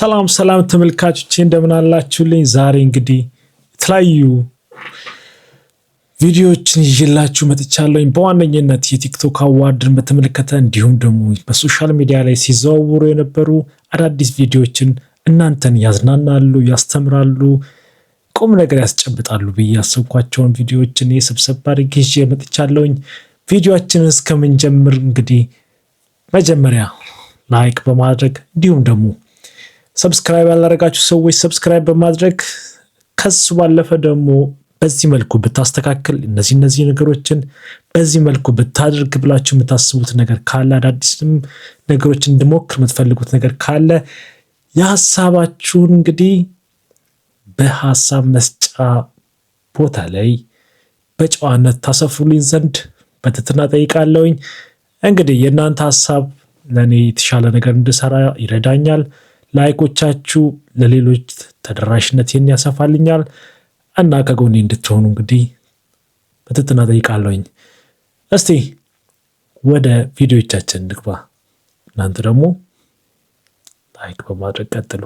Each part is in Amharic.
ሰላም ተመልካቾቼ እንደምን አላችሁልኝ? ዛሬ እንግዲህ የተለያዩ ቪዲዮዎችን ይዤላችሁ መጥቻለሁ። በዋነኝነት የቲክቶክ አዋርድን በተመለከተ እንዲሁም ደግሞ በሶሻል ሚዲያ ላይ ሲዘዋወሩ የነበሩ አዳዲስ ቪዲዮዎችን እናንተን ያዝናናሉ፣ ያስተምራሉ፣ ቁም ነገር ያስጨብጣሉ ብዬ ያሰብኳቸውን ቪዲዮዎችን ሰብሰብ አድርጌ ይዤ መጥቻለሁኝ። ቪዲዮአችንን እስከምንጀምር እንግዲህ መጀመሪያ ላይክ በማድረግ እንዲሁም ደግሞ ሰብስክራይብ ያላደረጋችሁ ሰዎች ሰብስክራይብ በማድረግ ከሱ ባለፈ ደግሞ በዚህ መልኩ ብታስተካክል እነዚህ ነገሮችን በዚህ መልኩ ብታደርግ ብላችሁ የምታስቡት ነገር ካለ አዳዲስም ነገሮችን እንድሞክር የምትፈልጉት ነገር ካለ የሐሳባችሁን እንግዲህ በሐሳብ መስጫ ቦታ ላይ በጨዋነት ታሰፍሩልኝ ዘንድ በትህትና ጠይቃለሁኝ። እንግዲህ የእናንተ ሐሳብ ለኔ የተሻለ ነገር እንድሰራ ይረዳኛል። ላይኮቻችሁ ለሌሎች ተደራሽነትን ያሰፋልኛል እና ከጎኔ እንድትሆኑ እንግዲህ በትህትና ጠይቃለሁኝ። እስቲ ወደ ቪዲዮቻችን እንግባ። እናንተ ደግሞ ላይክ በማድረግ ቀጥሉ።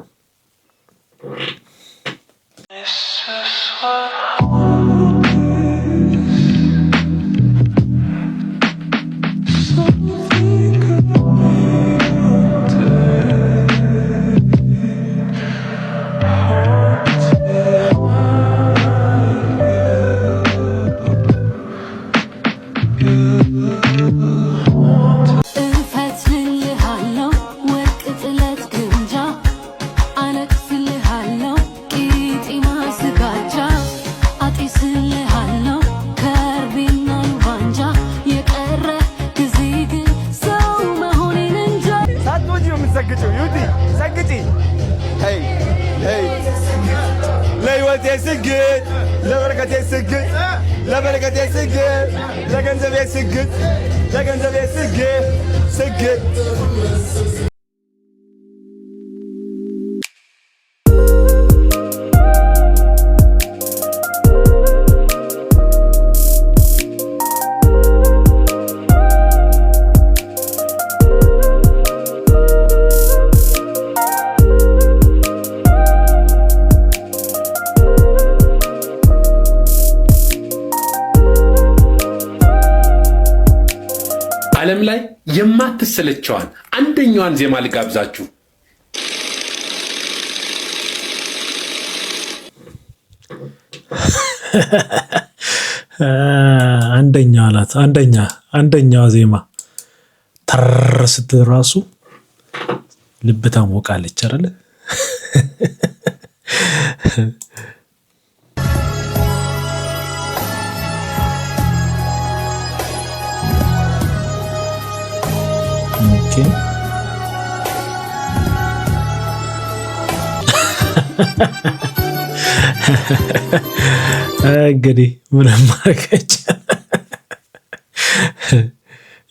سجد لبركة سجد لبركة سجد لجنزب سجد لجنزب سجد سجد ዓለም ላይ የማትሰለቸዋን አንደኛዋን ዜማ ልጋብዛችሁ። አንደኛዋ ዜማ ተር ስትል ራሱ ልብ ታሞቃለች አይደል? እንግዲህ ምንም ማረጋች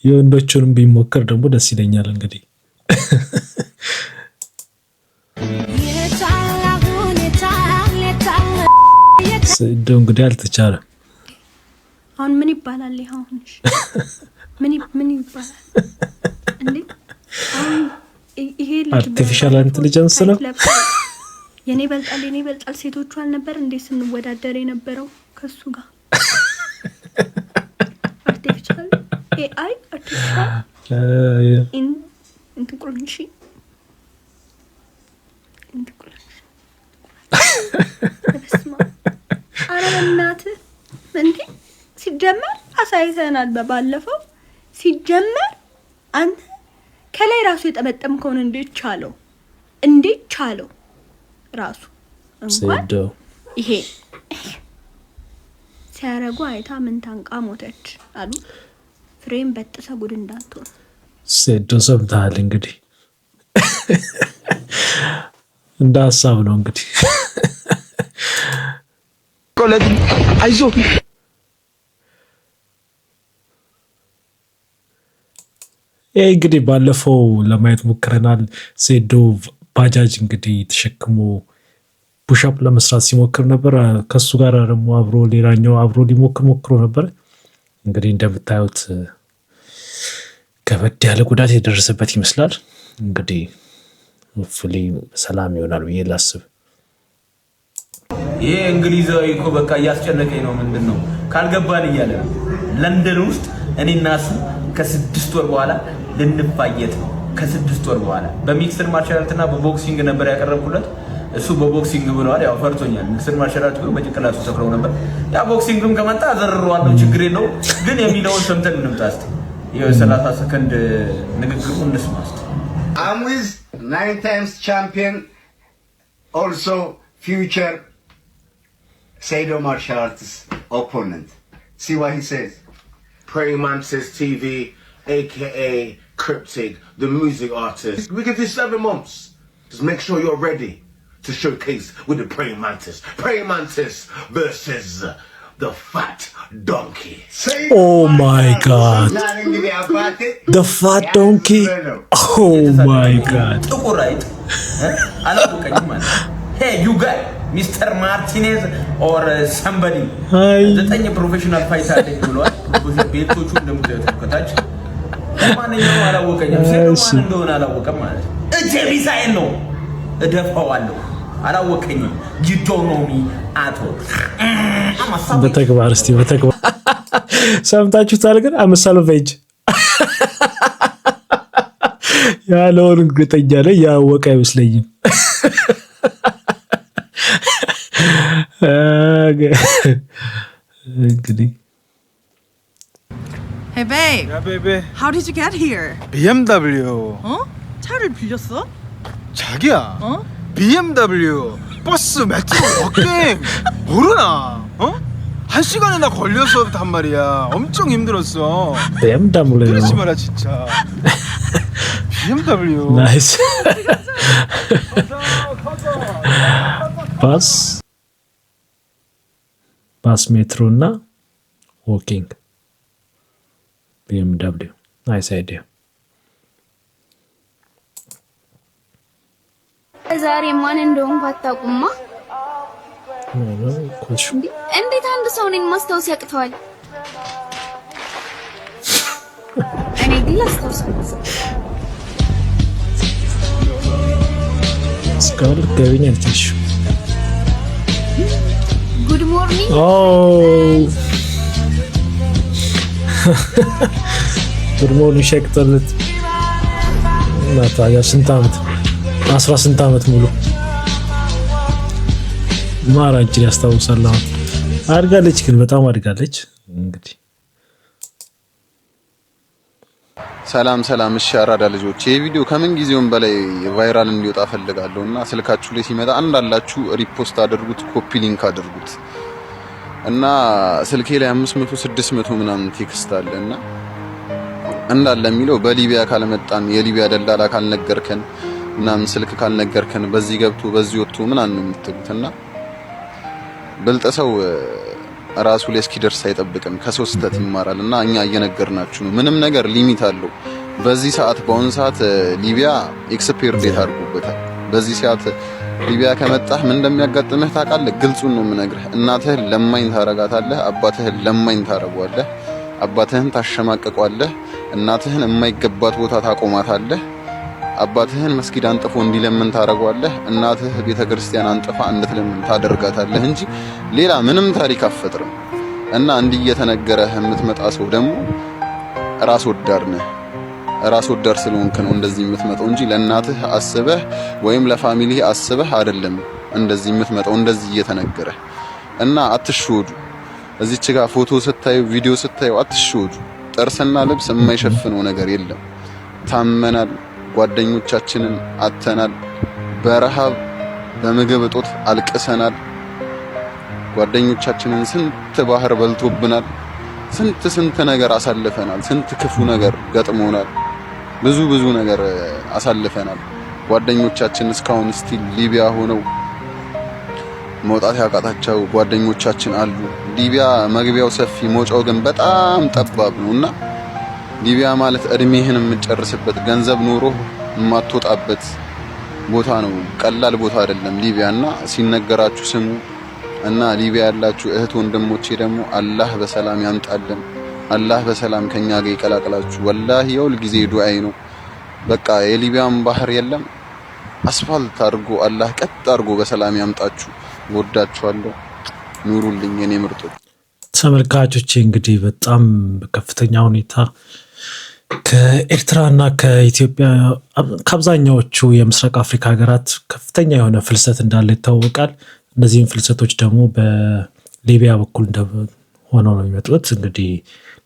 የወንዶቹንም ቢሞክር ደግሞ ደስ ይለኛል። እንግዲህ እንደው እንግዲህ አልተቻለም። አሁን ምን ይባላል? አሁንሽ ምን ይባላል እንዴ? ይሄ አርቲፊሻል ኢንተለጀንስ ነው። የኔ በልጣል ሴቶቹ አልነበር እንዴ ስንወዳደር የነበረው ከሱ ጋር? አርቲፊሻል ኤአይ አርቲፊሻል እንትቁልንሺ አረናት እንዴ ሲጀመር አሳይተናል በባለፈው። ሲጀመር አንተ ከላይ ራሱ የጠመጠምከውን እንዴት ቻለው ራሱ እንኳን ይሄ ሲያረጉ አይታ ምን ታንቃ ሞተች አሉ። ፍሬም በጥሰ ጉድ እንዳትሆን ሴዶ ሰምተሃል። እንግዲህ እንደ ሀሳብ ነው እንግዲህ አይዞ ይሄ እንግዲህ ባለፈው ለማየት ሞክረናል። ሴዶ ባጃጅ እንግዲህ ተሸክሞ ፑሽአፕ ለመስራት ሲሞክር ነበር። ከሱ ጋር ደግሞ ሌላኛው አብሮ ሊሞክር ነበር። እንግዲህ እንደምታዩት ከበድ ያለ ጉዳት የደረሰበት ይመስላል። እንግዲህ ሆፕፉሊ ሰላም ይሆናል ብዬ ላስብ። ይሄ እንግሊዛዊ እኮ በቃ እያስጨነቀኝ ነው። ምንድነው ካልገባን እያለ ለንደን ውስጥ እኔና እሱ ከ6 ወር በኋላ ልንፋየት ነው። ከ6 ወር በኋላ በሚክስድ ማርሻል አርትና በቦክሲንግ ነበር ያቀረብኩለት። እሱ በቦክሲንግ ብለዋል። ያው ፈርቶኛል። ሚክስድ ማርሻል አርት በጭንቅላቱ ተክረው ነበር። ያ ቦክሲንግም ከመጣ አዘርረዋለሁ፣ ችግር የለውም። ግን የሚለውን ሰምተን እንምጣ እስቲ። የ30 ሰከንድ ንግግሩ እንስማ እስቲ። I'm with 9 times champion, also future Sado martial artist opponent. See what he says. Praying Mantis TV, aka Cryptic, the music artist. We can do 7 months. Just make sure you're ready to showcase with the Praying Mantis. Praying Mantis versus the Fat Donkey. Oh my God. The Fat Donkey. Oh my God. Hey, you guy, Mr. Martinez or somebody. ዘጠኝ ፕሮፌሽናል ፋይት አለኝ ብሏል። ቤቶቹ እንደምታዩት ከታች ማንኛውም አላወቀኝም። ማን እንደሆነ አላወቀም ማለት እጄ ሚሳኤል ነው እደፋዋለሁ። አላወቀኝም። you don't know me at all። በተግባር እስቲ በተግባር ሰምታችሁታል። ግን አመሳለቬጅ ያለውን እርግጠኛ ነኝ ያወቀ አይመስለኝም። Hey babe. Yeah, baby. How did you get here? BMW. 차를 빌렸어? 자기야. BMW. 버스, 메트로, 버킹. 모르나? 1시간이나 걸려서 단 말이야. 엄청 힘들었어. BMW. 그러지 마라 진짜. BMW. 나이스. ባስ ሜትሮና ዎኪንግ BMW ናይስ አይዲያ። ዛሬ ማን እንደሆነ አታውቁማ? እንዴት አንድ ሰው እኔን ማስታወስ ያቅተዋል? እኔ ግን ላስታውሳለሁ። ስካል ገቢኛለች። ጉድ ሞርኒንግ። ጉድ ሞርኒንግ ሸክተለት ናታ። ስንት ዓመት 18 ዓመት ሙሉ ማራንቺን ያስታውሳል። አድጋለች፣ ግን በጣም አድጋለች። እንግዲህ ሰላም እሺ፣ አራዳ ልጆች፣ ይሄ ቪዲዮ ከምን ጊዜውም በላይ ቫይራል እንዲወጣ ፈልጋለሁና ስልካችሁ ላይ ሲመጣ አንዳላችሁ ሪፖስት አድርጉት፣ ኮፒ ሊንክ አድርጉት እና ስልኬ ላይ 500 600 ምናምን ቴክስት አለና እንዳለ የሚለው በሊቢያ ካልመጣን የሊቢያ ደላላ ካልነገርከን ምናምን ስልክ ካልነገርከን በዚህ ገብቶ በዚህ ወጥቶ ምናምን ነው የምትሉትና በልጠ ሰው ራሱ ላይ እስኪደርስ አይጠብቅም፣ ከሰው ስህተት ይማራል። እና እኛ እየነገርናችሁ ነው፣ ምንም ነገር ሊሚት አለው። በዚህ ሰዓት በአሁን ሰዓት ሊቢያ ኤክስፓየር ዴት አድርጎበታል። በዚህ ሰዓት ሊቢያ ከመጣህ ምን እንደሚያጋጥምህ ታውቃለህ? ግልጹን ነው የምነግርህ። እናትህን ለማኝ ታረጋታለህ፣ አባትህን ለማኝ ታረጋዋለህ፣ አባትህን ታሸማቅቋለህ፣ እናትህን የማይገባት ቦታ ታቆማታለህ፣ አባትህን መስጊድ አንጥፎ እንዲለምን ታረጋዋለህ፣ እናትህ ቤተክርስቲያን አንጥፋ እንድትለምን ታደርጋታለህ እንጂ ሌላ ምንም ታሪክ አትፈጥርም። እና እንዲህ እየተነገረህ የምትመጣ ሰው ደግሞ ራስ ወዳድ ነህ። ራስ ወዳድ ስለሆንክ ነው እንደዚህ የምትመጣው እንጂ ለእናትህ አስበህ ወይም ለፋሚሊ አስበህ አይደለም እንደዚህ የምትመጣው፣ እንደዚህ እየተነገረህ። እና አትሽወዱ። እዚች ጋር ፎቶ ስታዩ ቪዲዮ ስታዩ አትሽወዱ። ጥርስና ልብስ የማይሸፍነው ነገር የለም። ታመናል፣ ጓደኞቻችንን አተናል፣ በረሃብ በምግብ እጦት አልቅሰናል፣ ጓደኞቻችንን ስንት ባህር በልቶብናል፣ ስንት ነገር አሳልፈናል፣ ስንት ክፉ ነገር ገጥሞናል፣ ብዙ ነገር አሳልፈናል። ጓደኞቻችን እስካሁን ስቲል ሊቢያ ሆነው መውጣት ያቃታቸው ጓደኞቻችን አሉ። ሊቢያ መግቢያው ሰፊ መውጫው ግን በጣም ጠባብ ነውና ሊቢያ ማለት እድሜህን የምትጨርስበት ገንዘብ ኖሮ የማትወጣበት ቦታ ነው። ቀላል ቦታ አይደለም ሊቢያና ሲነገራችሁ ስሙ። እና ሊቢያ ያላችሁ እህት ወንድሞቼ ደግሞ አላህ በሰላም ያምጣልን፣ አላህ በሰላም ከኛ ጋር ይቀላቅላችሁ። ወላሂ የሁል ጊዜ ዱዓይ ነው። በቃ የሊቢያን ባህር የለም አስፋልት አድርጎ አላህ ቀጥ አድርጎ በሰላም ያምጣችሁ። ወዳችኋለሁ። ኑሩልኝ የኔ ምርጦች። ተመልካቾቼ እንግዲህ በጣም በከፍተኛ ሁኔታ ከኤርትራና ከኢትዮጵያ ከአብዛኛዎቹ የምስራቅ አፍሪካ ሀገራት ከፍተኛ የሆነ ፍልሰት እንዳለ ይታወቃል። እነዚህም ፍልሰቶች ደግሞ በሊቢያ በኩል ሆነው ነው የሚመጡት። እንግዲህ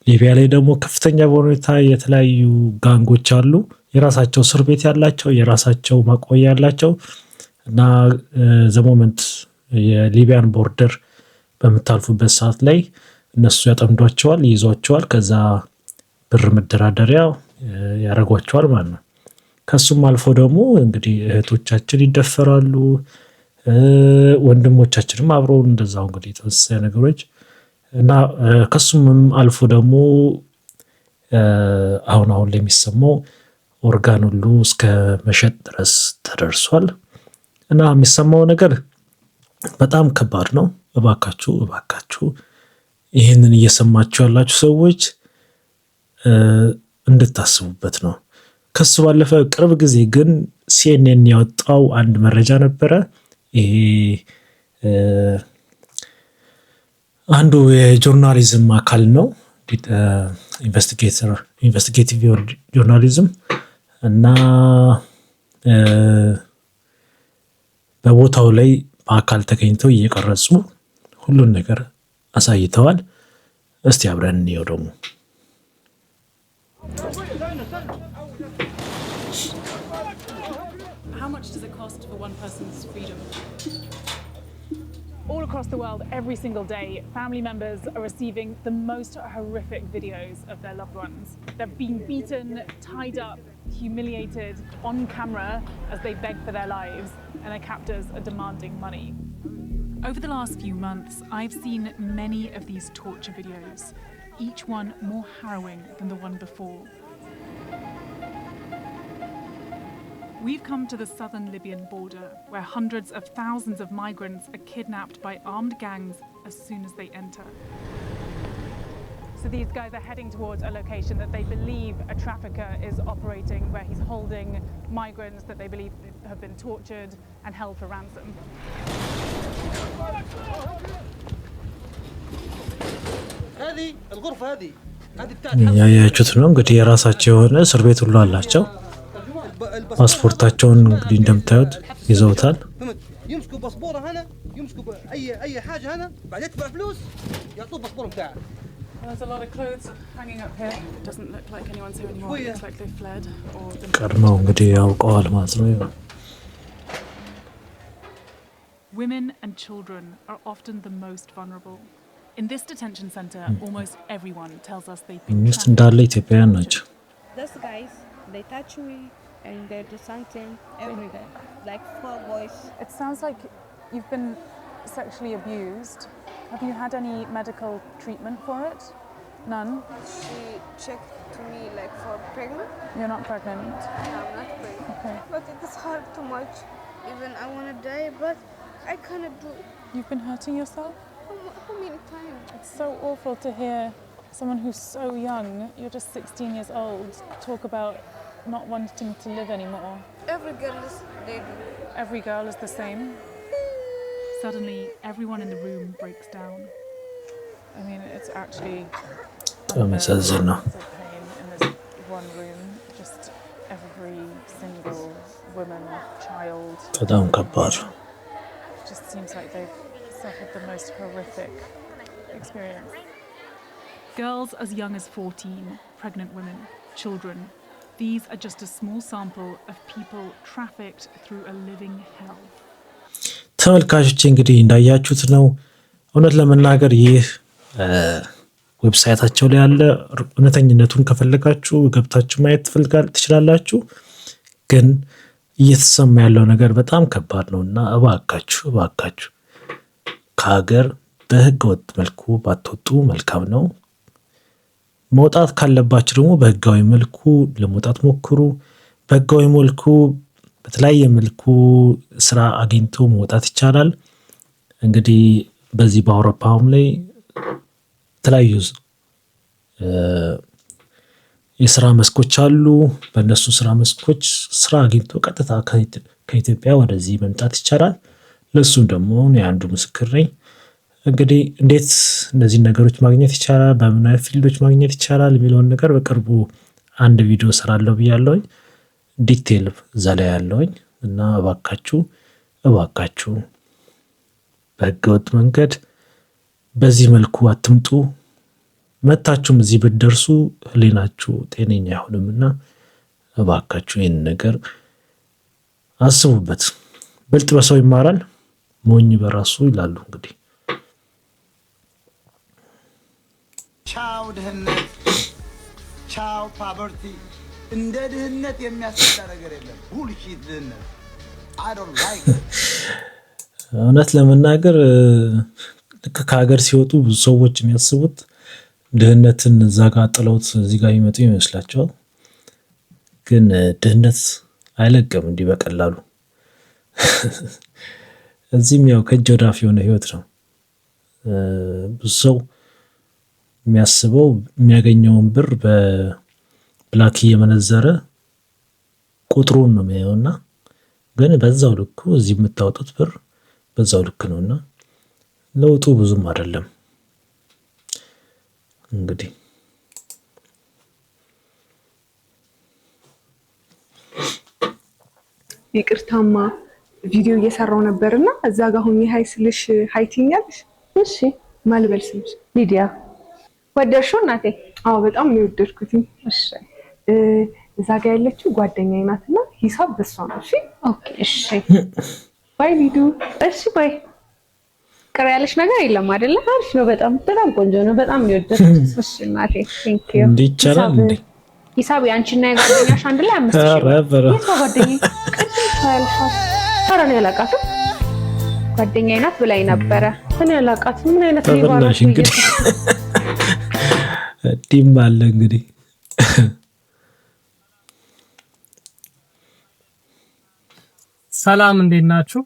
ሊቢያ ላይ ደግሞ ከፍተኛ በሆነ ሁኔታ የተለያዩ ጋንጎች አሉ። የራሳቸው እስር ቤት ያላቸው፣ የራሳቸው ማቆያ ያላቸው እና ዘሞመንት የሊቢያን ቦርደር በምታልፉበት ሰዓት ላይ እነሱ ያጠምዷቸዋል፣ ይይዟቸዋል። ከዛ ብር መደራደሪያ ያደርጓቸዋል ማለት ነው። ከሱም አልፎ ደግሞ እንግዲህ እህቶቻችን ይደፈራሉ፣ ወንድሞቻችንም አብረው እንደዛው እንግዲህ ተመሳሳይ ነገሮች እና ከሱም አልፎ ደግሞ አሁን ላይ የሚሰማው ኦርጋን ሁሉ እስከ መሸጥ ድረስ ተደርሷል እና የሚሰማው ነገር በጣም ከባድ ነው። እባካችሁ ይህንን እየሰማችሁ ያላችሁ ሰዎች እንድታስቡበት ነው። ከሱ ባለፈ ቅርብ ጊዜ ግን ሲኤንኤን ያወጣው አንድ መረጃ ነበረ። ይሄ አንዱ የጆርናሊዝም አካል ነው፣ ኢንቨስቲጌቲቭ ጆርናሊዝም እና በቦታው ላይ በአካል ተገኝተው እየቀረጹ ሁሉን ነገር አሳይተዋል። እስቲ አብረን እንየው ደግሞ። How much does it cost for one person's freedom? All across the world, every single day, family members are receiving the most horrific videos of their loved ones. They're being beaten, tied up, humiliated on camera as they beg for their lives, and their captors are demanding money. Over the last few months, I've seen many of these torture videos, each one more harrowing than the one before. We've come to the southern Libyan border, where hundreds of thousands of migrants are kidnapped by armed gangs as soon as they enter. So these guys are heading towards a location that they believe a trafficker is operating, where he's holding migrants that they believe have been tortured and held for ransom. ያያችሁት ነው እንግዲህ የራሳቸው የሆነ እስር ቤት ሁሉ አላቸው። ፓስፖርታቸውን እንግዲህ እንደምታዩት ይዘውታል። يمسكوا باسبوره هنا يمسكوا اي حاجه هنا بعد يدفع فلوس يعطوه الباسبور بتاعه. There's a lot of clothes hanging up here. It doesn't look like anyone's here anymore. It looks like they've fled or been ቀድመው እንግዲህ ያውቀዋል ማለት ነው። Women and children are often the most vulnerable. In this detention center, almost everyone tells us they've been ሚስት እንዳለ ኢትዮጵያውያን ናቸው። Those guys, they touch me and they do something every day. Like 4 boys. It sounds like you've been sexually abused. Have you had any medical treatment for it? None? She checked to me like for pregnant. You're not pregnant? No, I'm not pregnant. Okay. But it is hard too much. Even I want to die, but I cannot do it. You've been hurting yourself? How many times? It's so awful to hear someone who's so young, you're just 16 years old, talk about not wanting to live anymore. Every girl is they do. Every girl is the same. Suddenly, everyone in the room breaks down. I mean, it's actually በጣም ያሳዝን ነው። pain in this one room. Just every single woman, child. በጣም ከባድ ነው። It just seems like they've suffered the most horrific experience. Girls as young as 14, pregnant women, children. These are just a small sample of people trafficked through a living hell. ተመልካቾች እንግዲህ እንዳያችሁት ነው። እውነት ለመናገር ይህ ዌብሳይታቸው ላይ ያለ እውነተኝነቱን ከፈለጋችሁ ገብታችሁ ማየት ትችላላችሁ። ግን እየተሰማ ያለው ነገር በጣም ከባድ ነውና እባካችሁ ከሀገር በህገ ወጥ መልኩ ባትወጡ መልካም ነው። መውጣት ካለባችሁ ደግሞ በህጋዊ መልኩ ለመውጣት ሞክሩ። በህጋዊ መልኩ በተለያየ መልኩ ስራ አግኝቶ መውጣት ይቻላል። እንግዲህ በዚህ በአውሮፓውም ላይ የተለያዩ የስራ መስኮች አሉ። በእነሱ ስራ መስኮች ስራ አግኝቶ ቀጥታ ከኢትዮጵያ ወደዚህ መምጣት ይቻላል። ለሱም ደግሞ እኔ አንዱ ምስክር ነኝ። እንግዲህ እንዴት እነዚህን ነገሮች ማግኘት ይቻላል፣ በምን አይነት ፊልዶች ማግኘት ይቻላል የሚለውን ነገር በቅርቡ አንድ ቪዲዮ ሰራለሁ ብያለሁኝ። ዲቴል እዛ ላይ ያለውኝ እና እባካችሁ በህገወጥ መንገድ በዚህ መልኩ አትምጡ። መታችሁም እዚህ ብትደርሱ ህሊናችሁ ጤነኛ አይሆንምና እባካችሁ ይህን ነገር አስቡበት። ብልጥ በሰው ይማራል፣ ሞኝ በራሱ ይላሉ። እንግዲህ ቻው ድህነት፣ ቻው ፖቨርቲ። እንደ ድህነት የሚያስጠላ ነገር የለም። ቡልሺት ድህነት I don't like it። እውነት ለመናገር ልክ ከሀገር ሲወጡ ብዙ ሰዎች የሚያስቡት ድህነትን እዛ ጋር ጥለውት እዚህ ጋር ይመጡ ይመስላቸዋል። ግን ድህነት አይለቅም እንዲህ በቀላሉ። እዚህም ያው ከእጅ ወደ አፍ የሆነ ህይወት ነው። ብዙ ሰው የሚያስበው የሚያገኘውን ብር በብላክ እየመነዘረ ቁጥሩን ነው የሚያየውና ግን በዛው ልኩ እዚህ የምታወጡት ብር በዛው ልክ ነውና ለውጡ ብዙም አይደለም። እንግዲህ ይቅርታማ ቪዲዮ እየሰራው ነበርና እዛ ጋር ሆኜ ሃይ ስልሽ ሃይ ትይኛለሽ? እሺ ማልበል ስምሽ ሊዲያ። ወደድሽው እናቴ? አዎ በጣም ነው የወደድኩት። እሺ እዛ ጋር ያለችው ጓደኛዬ ናትና ሂሳብ በሷ ነው። እሺ ኦኬ እሺ ባይ ሊዱ። እሺ ባይ። ቅር ያለሽ ነገር የለም አይደለ? አሪፍ ነው። በጣም ቆንጆ ነው። በጣም ነው የወደድኩት። እሺ እናቴ ቴንክ ዩ። እንዴ ይቻላል እንዴ? ሂሳብ ያንቺና የጓደኛሽ አንድ ላይ 5000 ብር። የሷ ጓደኛዬ ቅድም ታያልሻት። ኧረ እኔ አላውቃትም። ጓደኛዬ ናት ብላኝ ነበረ። እኔ አላውቃትም። ምን አይነት ሌባ ነው እንግዲህ? ዲም አለ እንግዲህ። ሰላም እንዴት ናችሁ?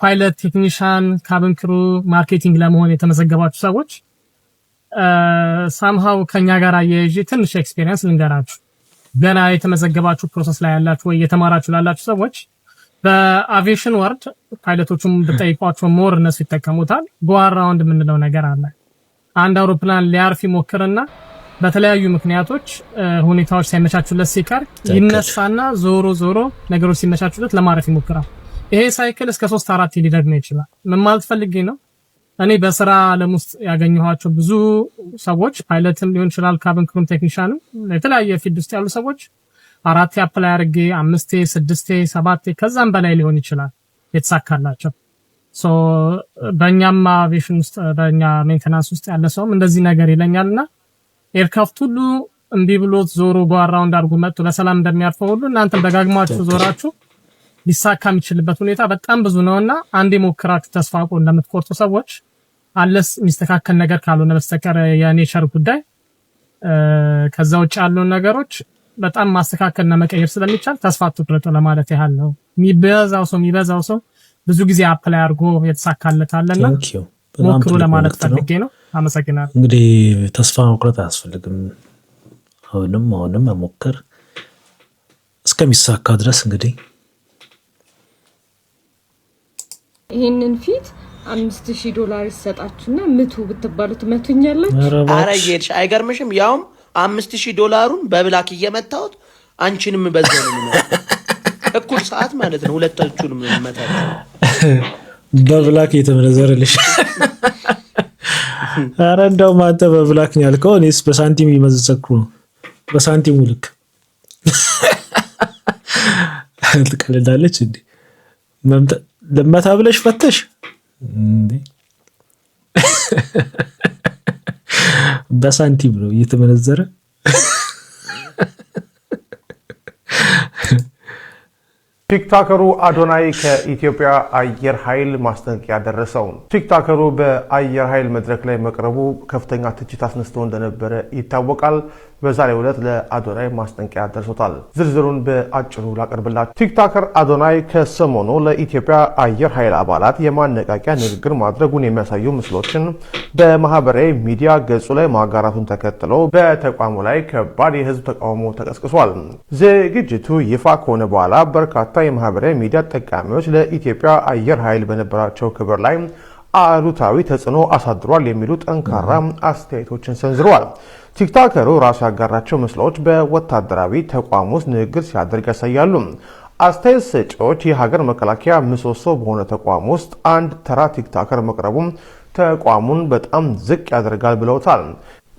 ፓይለት፣ ቴክኒሻን፣ ካቢን ክሩ፣ ማርኬቲንግ ለመሆን የተመዘገባችሁ ሰዎች ሳምሃው ከኛ ጋር አያይዤ ትንሽ ኤክስፒሪየንስ ልንገራችሁ። ገና የተመዘገባችሁ ፕሮሰስ ላይ ያላችሁ ወይ የተማራችሁ ላላችሁ ሰዎች በአቪዬሽን ወርድ ፓይለቶቹም ብጠይቋቸው ሞር እነሱ ይጠቀሙታል። ጎ አራውንድ የምንለው ነገር አለ። አንድ አውሮፕላን ሊያርፍ ይሞክርና በተለያዩ ምክንያቶች ሁኔታዎች ሳይመቻቹለት ሲቀር ይነሳና ዞሮ ነገሮች ሲመቻቹለት ለማረፍ ይሞክራል። ይሄ ሳይክል እስከ 3-4 ሊደግም ይችላል። ምን ማለት ፈልጌ ነው? እኔ በስራ ዓለም ውስጥ ያገኘኋቸው ብዙ ሰዎች ፓይለትም ሊሆን ይችላል፣ ካቢን ክሩም፣ ቴክኒሻንም የተለያየ ፊልድ ውስጥ ያሉ ሰዎች 4 አፕላይ አድርጌ 5 6 7 ከዛም በላይ ሊሆን ይችላል የተሳካላቸው። ሶ በእኛም አቪዬሽን ውስጥ በእኛ ሜንቴናንስ ውስጥ ያለ ሰውም እንደዚህ ነገር ይለኛልና ኤርክራፍት ሁሉ እንዲህ ብሎት ዞሮ ጎ አራውንድ አድርጎ መጥቶ በሰላም እንደሚያርፈው ሁሉ እናንተም ደጋግማችሁ ዞራችሁ ሊሳካ የሚችልበት ሁኔታ በጣም ብዙ ነውና አንዴ ሞክራችሁ ተስፋ ቆ እንደምትቆርጡ ሰዎች አለስ የሚስተካከል ነገር ካልሆነ በስተቀር የኔቸር ጉዳይ ከዛ ውጭ ያሉ ነገሮች በጣም ማስተካከልና መቀየር ስለሚቻል ተስፋ አትቁረጡ ለማለት ያህል ነው። የሚበዛው ሰው ብዙ ጊዜ አፕላይ አድርጎ የተሳካለታልና ሞክሩ ለማለት ፈልጌ ነው። አመሰግናለሁ። እንግዲህ ተስፋ መቁረጥ አያስፈልግም። አሁንም መሞከር እስከሚሳካ ድረስ እንግዲህ ይሄንን ፊት $5000 ይሰጣችሁና ምቱ ብትባሉ ትመቱኛላችሁ? አረ ይሄድሽ አይገርምሽም? ያውም $5000 በብላክ እየመታሁት አንቺንም በዛው ነው እኩል ሰዓት ማለት ነው። ሁለታችሁንም መታችሁ በብላክ እየተመነዘረልሽ። አረ እንደው አንተ በብላክ ነው ያልከው፣ እኔስ በሳንቲም ይመዘዘኩ ነው። በሳንቲሙ ልክ ትቀልዳለች እንዴ? ለማታ ብለሽ ፈተሽ እንዴ? በሳንቲም ነው እየተመነዘረ። ቲክቶከሩ አዶናይ ከኢትዮጵያ አየር ኃይል ማስጠንቀቂያ ደረሰው። ቲክቶከሩ በአየር ኃይል መድረክ ላይ መቅረቡ ከፍተኛ ትችት አስነስቶ እንደነበረ ይታወቃል። በዛሬው ዕለት ለአዶናይ ማስጠንቀቂያ ደርሶታል። ዝርዝሩን በአጭሩ ላቀርብላችሁ። ቲክቶከር አዶናይ ከሰሞኑ ለኢትዮጵያ አየር ኃይል አባላት የማነቃቂያ ንግግር ማድረጉን የሚያሳዩ ምስሎችን በማህበራዊ ሚዲያ ገጹ ላይ ማጋራቱን ተከትሎ በተቋሙ ላይ ከባድ የህዝብ ተቃውሞ ተቀስቅሷል። ዝግጅቱ ይፋ ከሆነ በኋላ በርካታ የማህበራዊ ሚዲያ ተጠቃሚዎች ለኢትዮጵያ አየር ኃይል በነበራቸው ክብር ላይ አሉታዊ ተጽዕኖ አሳድሯል የሚሉ ጠንካራ አስተያየቶችን ሰንዝረዋል። ቲክቶከሩ ራሱ ያጋራቸው ምስሎች በወታደራዊ ተቋም ውስጥ ንግግር ሲያደርግ ያሳያሉ። አስተያየት ሰጪዎች የሀገር መከላከያ ምሰሶ በሆነ ተቋም ውስጥ አንድ ተራ ቲክቶከር መቅረቡም ተቋሙን በጣም ዝቅ ያደርጋል ብለውታል።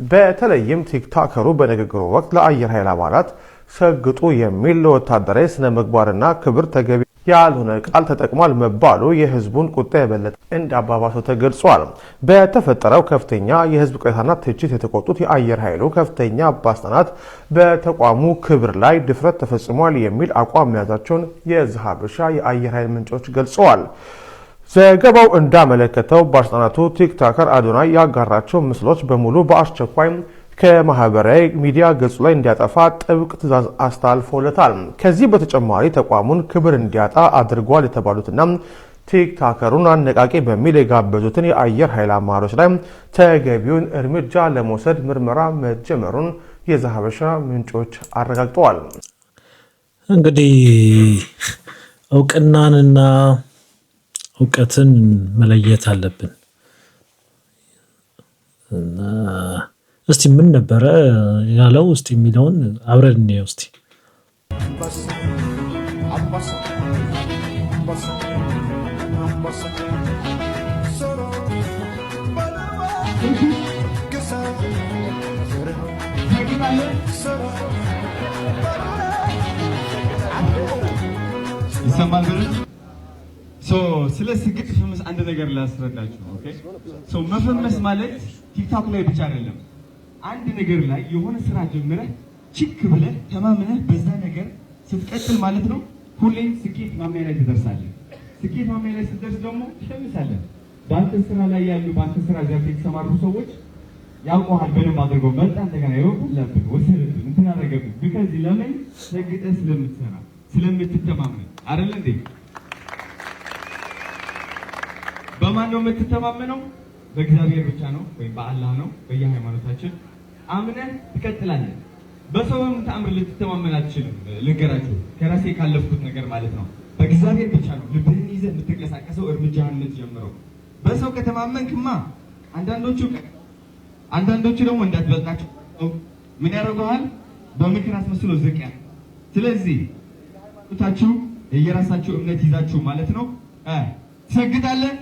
በተለይም ቲክቶከሩ በንግግሩ ወቅት ለአየር ኃይል አባላት ሰግጡ የሚል ለወታደራዊ ስነ ምግባርና ክብር ተገቢ ያልሆነ ቃል ተጠቅሟል መባሉ የህዝቡን ቁጣ የበለጠ እንዳባባሰው ተገልጿል። በተፈጠረው ከፍተኛ የህዝብ ቅሬታና ትችት የተቆጡት የአየር ኃይሉ ከፍተኛ ባለስልጣናት በተቋሙ ክብር ላይ ድፍረት ተፈጽሟል የሚል አቋም መያዛቸውን የዛሀበሻ የአየር ኃይል ምንጮች ገልጸዋል። ዘገባው እንዳመለከተው ባለስልጣናቱ ቲክቶከር አዶናይ ያጋራቸው ምስሎች በሙሉ በአስቸኳይ ከማህበራዊ ሚዲያ ገጹ ላይ እንዲያጠፋ ጥብቅ ትዕዛዝ አስተላልፈውለታል። ከዚህ በተጨማሪ ተቋሙን ክብር እንዲያጣ አድርጓል የተባሉትና ቲክቶከሩን አነቃቂ በሚል የጋበዙትን የአየር ኃይል አመራሮች ላይ ተገቢውን እርምጃ ለመውሰድ ምርመራ መጀመሩን የዛሀበሻ ምንጮች አረጋግጠዋል። እንግዲህ እውቅናንና እውቀትን መለየት አለብን። እስቲ ምን ነበረ ያለው እስቲ የሚለውን አብረን እንየው እስቲ። ይሰማል ብለን ስለ ስግጥ ፈመስ አንድ ነገር ላስረዳችሁ። ኦኬ መፈመስ ማለት ቲክቶክ ላይ ብቻ አይደለም። አንድ ነገር ላይ የሆነ ስራ ጀምረህ ችክ ብለህ ተማምነህ በዛ ነገር ስትቀጥል ማለት ነው ሁሌም ስኬት ማማያ ላይ ትደርሳለህ። ስኬት ማማያ ላይ ስትደርስ ደግሞ ትሸምሳለህ። በአንተ ስራ ላይ ያሉ በአንተ ስራ ዘርፍ የተሰማሩ ሰዎች ያውቀዋል በደንብ አድርገው መጣ እንደገና ይወቁልብህ ወሰደብህ እንትን አደረገብህ። ቢካዝ ለምን ሰግጠህ ስለምትሰራ ስለምትተማመን አይደል እንዴ? በማን ነው የምትተማመነው? በእግዚአብሔር ብቻ ነው ወይም በአላህ ነው። በየሃይማኖታችን አምነህ ትቀጥላለህ። በሰውም ተአምር ልትተማመን አትችልም። ልንገራችሁ ከራሴ ካለፍኩት ነገር ማለት ነው። በእግዚአብሔር ብቻ ነው ልብህን ይዘህ የምትንቀሳቀሰው እርምጃህን የምትጀምረው። በሰው ከተማመንክማ አንዳንዶቹ ደግሞ እንዳትበልጣቸው ምን ያደርገዋል? በምክር አስመስሎ ዝቅ ያለ። ስለዚህ ታችሁ የየራሳችሁ እምነት ይዛችሁ ማለት ነው ትሰግዳለህ።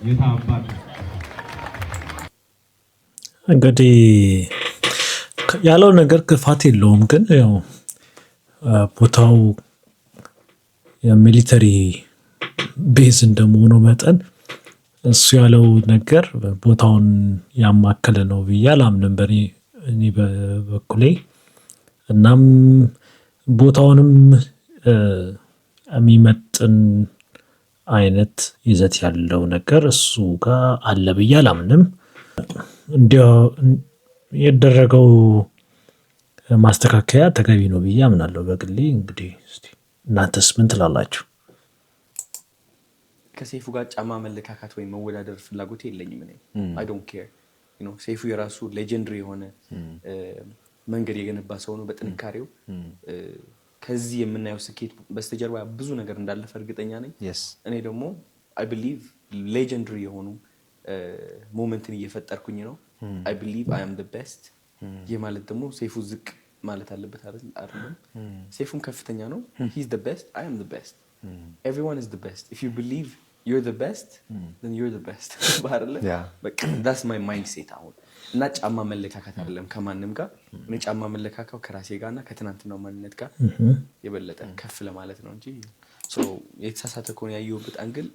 የታባቱ እንግዲህ ያለው ነገር ክፋት የለውም፣ ግን ያው ቦታው የሚሊተሪ ቤዝ እንደመሆኑ መጠን እሱ ያለው ነገር ቦታውን ያማከለ ነው ብዬ አላምንም በእኔ በበኩሌ። እናም ቦታውንም የሚመጥን አይነት ይዘት ያለው ነገር እሱ ጋር አለ ብዬ አላምንም። እንዲያው የደረገው ማስተካከያ ተገቢ ነው ብዬ አምናለሁ በግሌ። እንግዲህ እስቲ እናንተስ ምን ትላላችሁ? ከሰይፉ ጋር ጫማ መለካካት ወይም መወዳደር ፍላጎት የለኝም። አይ ዶንት ኬር ሰይፉ የራሱ ሌጀንደሪ የሆነ መንገድ የገነባ ሰው ነው በጥንካሬው። ከዚህ የምናየው ስኬት በስተጀርባ ብዙ ነገር እንዳለፈ እርግጠኛ ነኝ። እኔ ደግሞ አይ ቢሊቭ ሌጀንደሪ የሆኑ ሞመንትን እየፈጠርኩኝ ነው። አይ ቢሊቭ አይ አም ዘ ቤስት። ይህ ማለት ደግሞ ሰይፉ ዝቅ ማለት አለበት አይደለም። ሰይፉም ከፍተኛ ነው። ሂ ኢዝ ዘ ቤስት፣ አይ አም ዘ ቤስት። ኤቭሪዋን ኢዝ ዘ ቤስት። ኢፍ ዩ ቢሊቭ you're the best, then you're the best. በቃ that's my mindset አሁን። እና ጫማ መለካካት አይደለም ከማንም ጋር። እኔ ጫማ መለካካው ከራሴ ጋርና ከትናንትናው ማንነት ጋር የበለጠ ከፍ ለማለት ነው እንጂ የተሳሳተ ከሆነ ያየሁበት አንግል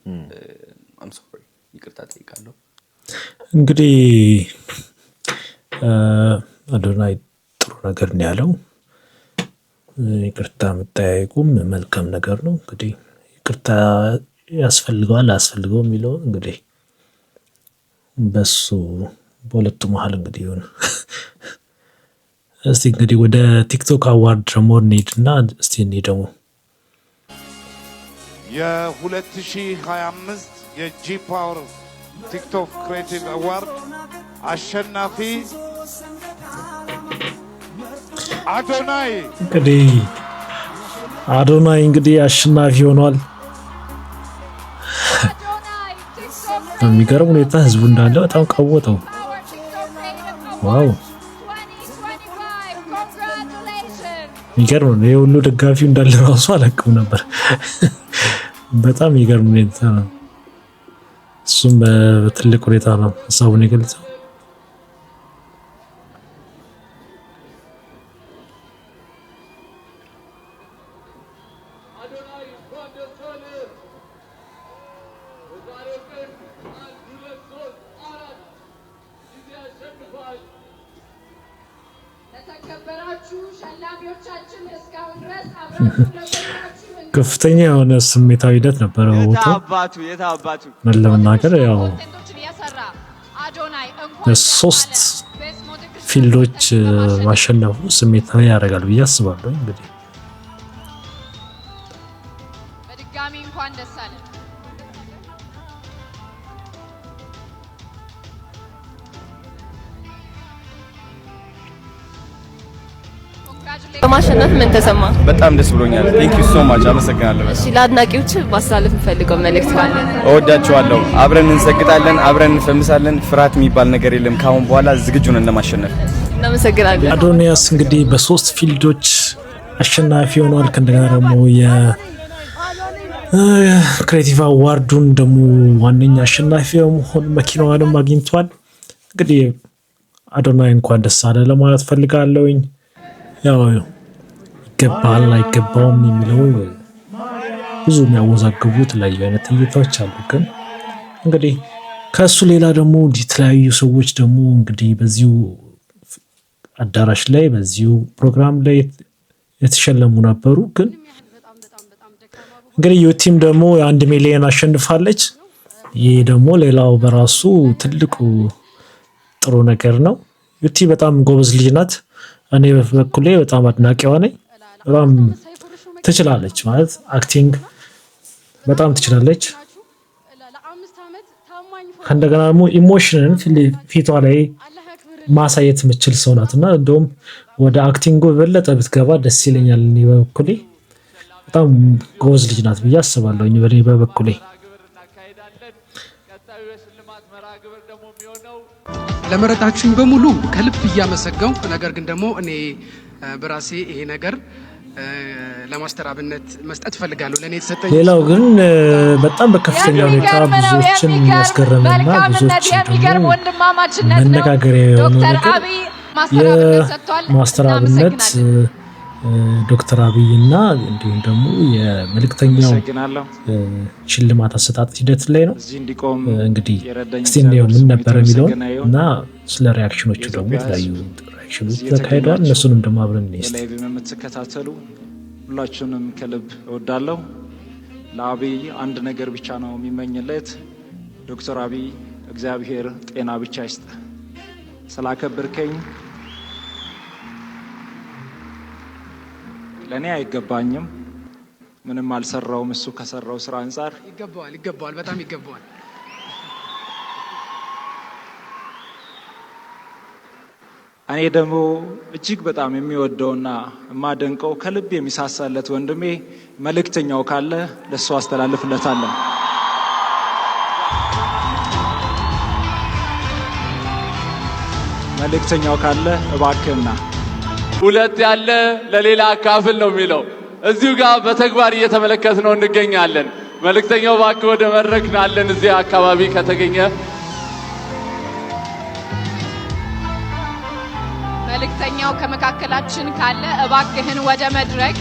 I'm sorry ይቅርታ ጠይቃለሁ። እንግዲህ አዶናይ ጥሩ ነገር ነው ያለው። ይቅርታ መጠያየቁም መልካም ነገር ነው። እንግዲህ ይቅርታ ያስፈልገዋል አያስፈልገው የሚለው እንግዲህ በሱ በሁለቱ መሀል እንግዲህ ይሁን። እስቲ እንግዲህ ወደ ቲክቶክ አዋርድ ደግሞ እንሂድና እስቲ እኔ ደግሞ የ2025 የጂ ፓወር ቲክቶክ ክሬቲቭ አዋርድ አሸናፊ አዶናይ እንግዲህ አሸናፊ ሆኗል። በሚገርም ሁኔታ ህዝቡ እንዳለ በጣም ቀወጠው። ዋው የሚገርም ነው። የሁሉ ደጋፊው እንዳለ ራሱ አላውቅም ነበር። በጣም የሚገርም ሁኔታ ነው። እሱም በትልቅ ሁኔታ ነው ሀሳቡን የገለጸው። ከፍተኛ የሆነ ስሜታዊነት ነበረ ቦታው። ምን ለመናገር ያው በሶስት ፊልዶች ማሸነፉ ስሜታዊ ያደርጋል ብዬ አስባለሁ። እንግዲህ በድጋሚ እንኳን ደስ አለ። በማሸነፍ ምን ተሰማ? በጣም ደስ ብሎኛል። ቴንክ ዩ ሶ ማች አመሰግናለሁ። እሺ ለአድናቂዎች ማስተላለፍ የምፈልገው መልእክት ካለ? እወዳቸዋለሁ። አብረን እንሰግጣለን፣ አብረን እንፈምሳለን። ፍርሃት የሚባል ነገር የለም። ካሁን በኋላ ዝግጁ ነን ለማሸነፍ። እናመሰግናለን። አዶኒያስ እንግዲህ በሶስት ፊልዶች አሸናፊ ሆኗል። ከእንደገና ደግሞ የክሬቲቭ አዋርዱን ደግሞ ዋነኛ አሸናፊ በመሆን መኪናዋንም አግኝቷል። እንግዲህ አዶናይ እንኳን ደስ አለ ለማለት ፈልጋለሁኝ። ያው ይገባል አይገባውም የሚለው ብዙ የሚያወዛግቡ የተለያዩ አይነት እይታዎች አሉ። ግን እንግዲህ ከሱ ሌላ ደግሞ የተለያዩ ሰዎች ደግሞ እንግዲህ በዚሁ አዳራሽ ላይ በዚሁ ፕሮግራም ላይ የተሸለሙ ነበሩ። ግን እንግዲህ ዩቲም ደግሞ 1 ሚሊዮን አሸንፋለች። ይህ ደግሞ ሌላው በራሱ ትልቁ ጥሩ ነገር ነው። ዩቲ በጣም ጎበዝ ልጅ ናት። እኔ በበኩሌ በጣም አድናቂዋ ነኝ። በጣም ትችላለች ማለት አክቲንግ በጣም ትችላለች። ከእንደገና ደግሞ ኢሞሽንን ፊቷ ላይ ማሳየት የምችል ሰው ናትና እንደውም ወደ አክቲንጉ በበለጠ ብትገባ ደስ ይለኛል። እኔ በበኩሌ በጣም ጎበዝ ልጅ ናት ብዬ አስባለሁ። እኔ በበኩሌ ለመረጣችሁኝ በሙሉ ከልብ እያመሰገንኩ፣ ነገር ግን ደግሞ እኔ በራሴ ይሄ ነገር ለማስተራብነት መስጠት ፈልጋለሁ። ለኔ የተሰጠኝ ሌላው ግን በጣም በከፍተኛ ሁኔታ ብዙዎችን ያስገረመና ብዙዎች ደግሞ መነጋገሪያ የሆነ ነገር የማስተራብነት ዶክተር አብይ እና እንዲሁም ደግሞ የመልእክተኛው ሽልማት አሰጣጥ ሂደት ላይ ነው። እንግዲህ እስቲ እንየው ምን ነበር የሚለውን እና ስለ ሪያክሽኖቹ ደግሞ የተለያዩ ሪያክሽኖች ተካሂደዋል። እነሱንም ደግሞ አብረን እንስት። የምትከታተሉ ሁላችሁንም ከልብ እወዳለሁ። ለአብይ አንድ ነገር ብቻ ነው የሚመኝለት። ዶክተር አብይ እግዚአብሔር ጤና ብቻ ይስጥ። ስላከበርከኝ ለኔ አይገባኝም፣ ምንም አልሰራውም። እሱ ከሰራው ስራ አንፃር ይገባዋል፣ በጣም ይገባዋል። እኔ ደግሞ እጅግ በጣም የሚወደውና የማደንቀው ከልብ የሚሳሳለት ወንድሜ መልእክተኛው ካለ ለሱ አስተላልፍለታለሁ። መልእክተኛው ካለ እባክህና ሁለት ያለ ለሌላ አካፍል ነው የሚለው። እዚሁ ጋር በተግባር እየተመለከትነው እንገኛለን። መልእክተኛው እባክህ ወደ መድረክ ናለን። እዚህ አካባቢ ከተገኘ መልእክተኛው ከመካከላችን ካለ እባክህን ወደ መድረክ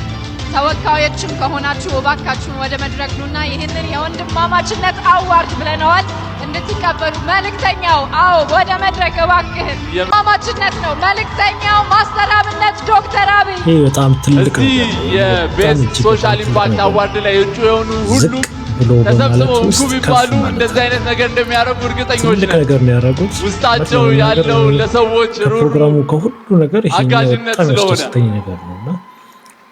ተወካዮችም ከሆናችሁ እባካችሁን ወደ መድረክ ኑና ይህንን የወንድማማችነት አዋርድ ብለነዋል እንድትቀበሉ መልእክተኛው አዎ ወደ መድረክ እባክህን ወንድማማችነት ነው መልእክተኛው ማስተር አብነት ዶክተር አብይ ይሄ በጣም ትልቅ ነው የቤስት ሶሻል ኢምፓክት አዋርድ ላይ እጩ የሆኑ ሁሉ ተሰብስበው እንኩ ቢባሉ እንደዚህ አይነት ነገር እንደሚያደርጉ እርግጠኞች ነን። ትልቅ ነገር ነው ያደረጉት ውስጣቸው ያለው ለሰዎች ፕሮግራሙ ከሁሉ ነገር ይሄ በጣም ያስደስተኝ ነገር ነውና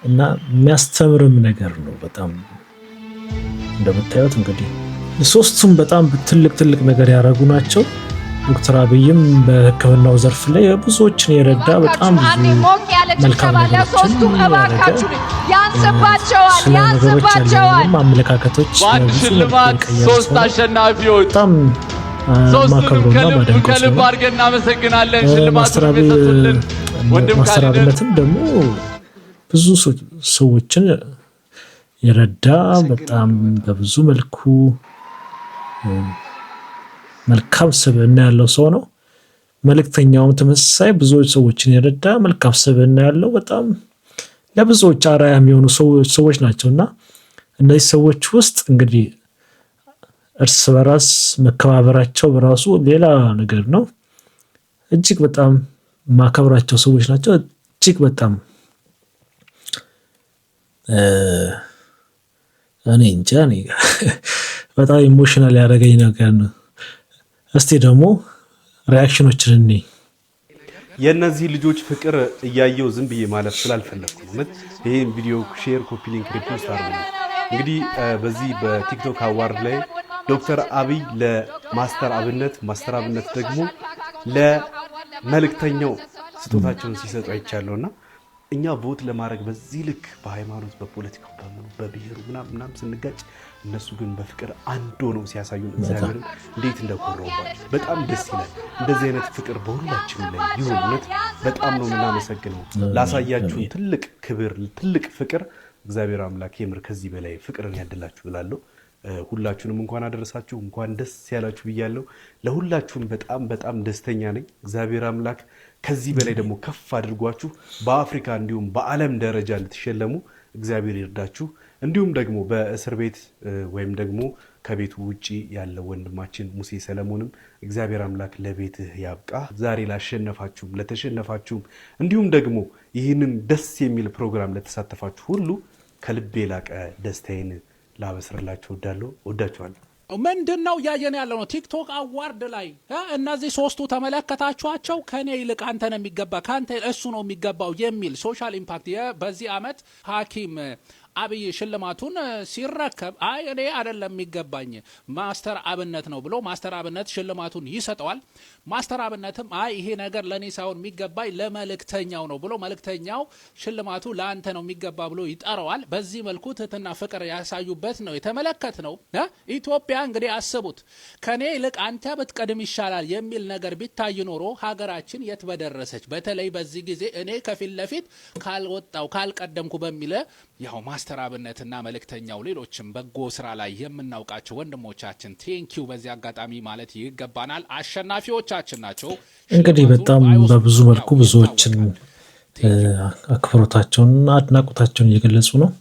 እና የሚያስተምርም ነገር ነው በጣም እንደምታዩት እንግዲህ ሶስቱም በጣም ትልቅ ነገር ያደረጉ ናቸው። ዶክተር አብይም በሕክምናው ዘርፍ ላይ ብዙዎችን የረዳ በጣም ብዙ መልካም ነገሮችን ያደረገ ያንስባቸዋል አመለካከቶች ሽልማት ሶስት አሸናፊዎች በጣም ማከብሩና ማደንቀው ከልብ አድርገን እናመሰግናለን። ሽልማቱን የሰጡልን ወንድም ማስተራብነትም ደግሞ ብዙ ሰዎችን የረዳ በጣም በብዙ መልኩ መልካም ስብዕና ያለው ሰው ነው። መልእክተኛውም ተመሳሳይ ብዙ ሰዎችን የረዳ መልካም ስብዕና ያለው በጣም ለብዙዎች አርአያ የሚሆኑ ሰዎች ናቸውና እነዚህ ሰዎች ውስጥ እንግዲህ እርስ በራስ መከባበራቸው በራሱ ሌላ ነገር ነው። እጅግ በጣም ማከብራቸው ሰዎች ናቸው። እጅግ በጣም እኔ እንጃ በጣም ኢሞሽናል ያደረገኝ ነገር ነው። እስቲ ደግሞ ሪአክሽኖችን እኔ የነዚህ ልጆች ፍቅር እያየው ዝም ብዬ ማለፍ ስላልፈለኩ ነው። ይሄን ቪዲዮ ሼር፣ ኮፒ ሊንክ፣ ሪፖስት አድርጉ። እንግዲህ በዚህ በቲክቶክ አዋርድ ላይ ዶክተር አብይ ለማስተር አብነት ማስተር አብነት ደግሞ ለመልእክተኛው ስጦታቸውን ሲሰጡ አይቻለውና እኛ ቮት ለማድረግ በዚህ ልክ በሃይማኖት በፖለቲካው በብሔሩ ምናምን ስንጋጭ እነሱ ግን በፍቅር አንድ ሆነው ሲያሳዩን እግዚአብሔርን እንዴት እንደኮረውባቸው በጣም ደስ ይላል። እንደዚህ አይነት ፍቅር በሁላችን ላይ ይሁን። እውነት በጣም ነው የምናመሰግነው ላሳያችሁን ትልቅ ክብር፣ ትልቅ ፍቅር። እግዚአብሔር አምላክ የምር ከዚህ በላይ ፍቅርን ያድላችሁ ብላለሁ። ሁላችሁንም እንኳን አደረሳችሁ እንኳን ደስ ያላችሁ ብያለሁ። ለሁላችሁም በጣም ደስተኛ ነኝ። እግዚአብሔር አምላክ ከዚህ በላይ ደግሞ ከፍ አድርጓችሁ በአፍሪካ እንዲሁም በዓለም ደረጃ ልትሸለሙ እግዚአብሔር ይርዳችሁ። እንዲሁም ደግሞ በእስር ቤት ወይም ደግሞ ከቤቱ ውጪ ያለው ወንድማችን ሙሴ ሰለሞንም እግዚአብሔር አምላክ ለቤትህ ያብቃ። ዛሬ ላሸነፋችሁም ለተሸነፋችሁም እንዲሁም ደግሞ ይህንን ደስ የሚል ፕሮግራም ለተሳተፋችሁ ሁሉ ከልቤ ላቀ ደስታዬን ላበስርላችሁ ወዳችኋለሁ። ምንድነው እያየን ያለው ነው? ቲክቶክ አዋርድ ላይ እነዚህ ሶስቱ ተመለከታችኋቸው? ከኔ ይልቅ አንተ ነው የሚገባ ካንተ እሱ ነው የሚገባው የሚል ሶሻል ኢምፓክት በዚህ አመት ሐኪም አብይ ሽልማቱን ሲረከብ አይ እኔ አይደለም የሚገባኝ ማስተር አብነት ነው ብሎ ማስተር አብነት ሽልማቱን ይሰጠዋል። ማስተር አብነትም አይ ይሄ ነገር ለኔ ሳይሆን የሚገባኝ ለመልእክተኛው ነው ብሎ መልእክተኛው ሽልማቱ ለአንተ ነው የሚገባ ብሎ ይጠራዋል። በዚህ መልኩ ትህትና ፍቅር ያሳዩበት ነው የተመለከትነው። ኢትዮጵያ እንግዲህ አስቡት ከኔ ይልቅ አንተ ብትቀድም ይሻላል የሚል ነገር ቢታይ ኖሮ ሀገራችን የት በደረሰች። በተለይ በዚህ ጊዜ እኔ ከፊት ለፊት ካልወጣው ካልቀደምኩ በሚለ ያው ማስተር አብነትና መልእክተኛው ሌሎችም በጎ ስራ ላይ የምናውቃቸው ወንድሞቻችን ቴንኪው በዚህ አጋጣሚ ማለት ይገባናል። አሸናፊዎቻችን ናቸው። እንግዲህ በጣም በብዙ መልኩ ብዙዎችን አክብሮታቸውንና አድናቆታቸውን እየገለጹ ነው።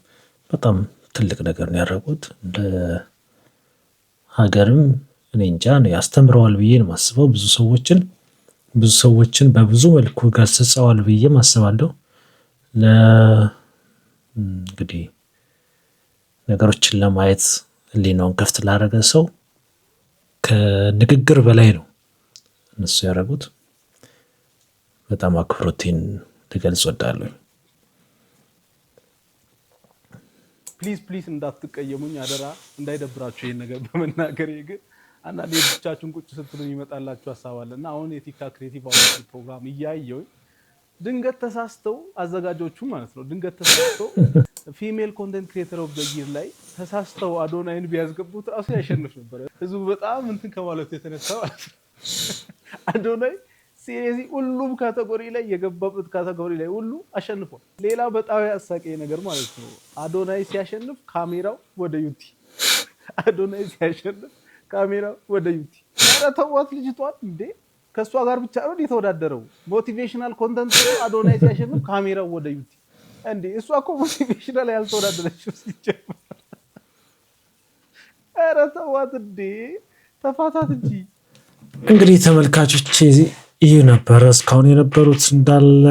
በጣም ትልቅ ነገር ነው ያደረጉት። እንደ ሀገርም እኔ እንጃ ነው ያስተምረዋል ብዬ ነው የማስበው። ብዙ ሰዎችን በብዙ መልኩ ገስጸዋል ብዬ ማስባለሁ። እንግዲህ ነገሮችን ለማየት ህሊናውን ከፍት ላደረገ ሰው ከንግግር በላይ ነው እነሱ ያደረጉት። በጣም አክብሮቴን ልገልጽ እወዳለሁ። ፕሊዝ እንዳትቀየሙኝ አደራ፣ እንዳይደብራችሁ ይሄን ነገር በመናገር ግን አንዳንዴ ብቻችሁን ቁጭ ስትሉ ይመጣላችሁ ሐሳብ አለና አሁን የቲክቶክ ክሬቲቭ አዋርድ ፕሮግራም እያየው ድንገት ተሳስተው አዘጋጆቹ ማለት ነው ድንገት ተሳስተው ፊሜል ኮንቴንት ክሬተር ኦፍ ዘ ይር ላይ ተሳስተው አዶናይን ቢያስገቡት ራሱ ያሸንፍ ነበር። ህዝቡ በጣም እንትን ከማለት የተነሳ ማለት ነው አዶናይ ሲሪየስሊ ሁሉም ካቴጎሪ ላይ የገባበት ካቴጎሪ ላይ ሁሉ አሸንፏል። ሌላ በጣም ያሳቀኝ ነገር ማለት ነው አዶናይ ሲያሸንፍ ካሜራው ወደ ዩቲ፣ አዶናይ ሲያሸንፍ ካሜራው ወደ ዩቲ። ኧረ ተዋት ልጅቷን እንዴ! ከሷ ጋር ብቻ ነው የተወዳደረው። ሞቲቬሽናል ኮንተንት አዶናይ ሲያሸንፍ ካሜራው ወደ ዩቲ። እንዴ እሷ እኮ ሞቲቬሽናል ያልተወዳደረችው ሲጀምር። ኧረ ተዋት እንዴ ተፋታት እንጂ። እንግዲህ ተመልካቾች ይህ ነበረ እስካሁን የነበሩት እንዳለ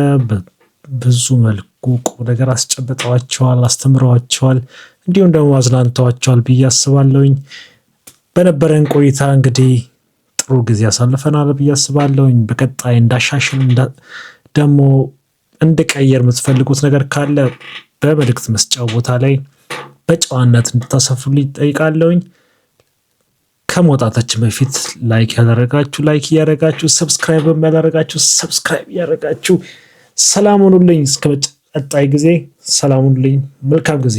ብዙ መልኩ ቁም ነገር አስጨብጠዋቸዋል፣ አስተምረዋቸዋል፣ እንዲሁም ደግሞ አዝናንተዋቸዋል ብዬ አስባለሁኝ። በነበረን ቆይታ እንግዲህ ጥሩ ጊዜ አሳልፈናል ብዬ አስባለሁኝ። በቀጣይ እንዳሻሽል ደግሞ እንድቀየር የምትፈልጉት ነገር ካለ በመልእክት መስጫው ቦታ ላይ በጨዋነት እንድታሰፍሩልኝ ጠይቃለሁኝ። ከመውጣታችን በፊት ላይክ ያላረጋችሁ ላይክ እያረጋችሁ፣ ሰብስክራይብ ያላረጋችሁ ሰብስክራይብ እያረጋችሁ ሰላም ሁኑልኝ። እስከ ቀጣይ ጊዜ ሰላም ሁኑልኝ። መልካም ጊዜ።